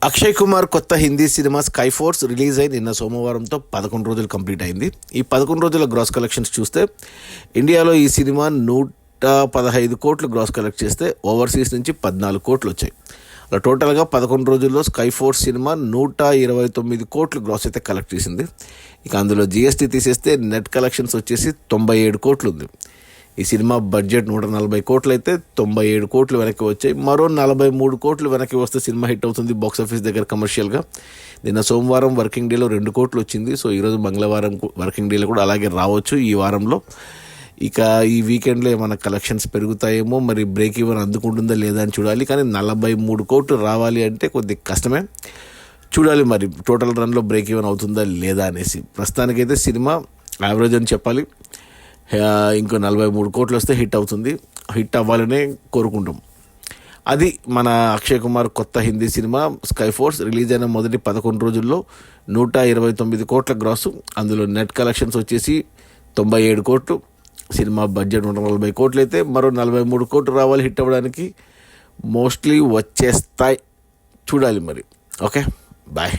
అక్షయ్ కుమార్ కొత్త Hindi cinema sky force release అయి నిన్న సోమవారంతో 11 రోజులు కంప్లీట్ అయింది. ఈ 11 రోజుల గ్రాస్ కలెక్షన్స్ చూస్తే ఇండియాలో ఈ సినిమా 115 కోట్లు గ్రాస్ కలెక్ట్ చేస్తే ఓవర్సీస్ నుంచి 14 కోట్లు వచ్చాయి. అలా టోటల్గా 11 రోజుల్లో స్కై ఫోర్స్ సినిమా 129 కోట్లు గ్రాస్ అయితే కలెక్ట్ చేసింది. ఇక అందులో జిఎస్టీ తీసేస్తే నెట్ కలెక్షన్స్ వచ్చేసి 97 కోట్లు ఉంది. ఈ సినిమా బడ్జెట్ 140 కోట్లు అయితే 97 కోట్లు వెనక్కి వచ్చాయి. మరో 43 కోట్లు వెనక్కి వస్తే సినిమా హిట్ అవుతుంది బాక్సాఫీస్ దగ్గర కమర్షియల్గా. నిన్న సోమవారం వర్కింగ్ డేలో 2 కోట్లు వచ్చింది. సో ఈరోజు మంగళవారం వర్కింగ్ డేలో కూడా అలాగే రావచ్చు ఈ వారంలో. ఇక ఈ వీకెండ్లో ఏమైనా కలెక్షన్స్ పెరుగుతాయేమో, మరి బ్రేక్ ఈవెన్ అందుకుంటుందా లేదా అని చూడాలి. కానీ 43 కోట్లు రావాలి అంటే కొద్దిగా కష్టమే. చూడాలి మరి టోటల్ రన్లో బ్రేక్ ఈవెన్ అవుతుందా లేదా అనేసి. ప్రస్తుతానికైతే సినిమా యావరేజ్ అని చెప్పాలి. ఇంకో 43 కోట్లు వస్తే హిట్ అవుతుంది. హిట్ అవ్వాలనే కోరుకుంటాం. అది మన అక్షయ్ కుమార్ కొత్త Hindi cinema sky force release అయిన మొదటి 11 రోజుల్లో 129 కోట్ల గ్రాసు. అందులో నెట్ కలెక్షన్స్ వచ్చేసి 97 కోట్లు. సినిమా బడ్జెట్ 140 కోట్లు అయితే మరో 43 కోట్లు రావాలి హిట్ అవ్వడానికి. మోస్ట్లీ వచ్చేస్తాయి, చూడాలి మరి. Okay, bye.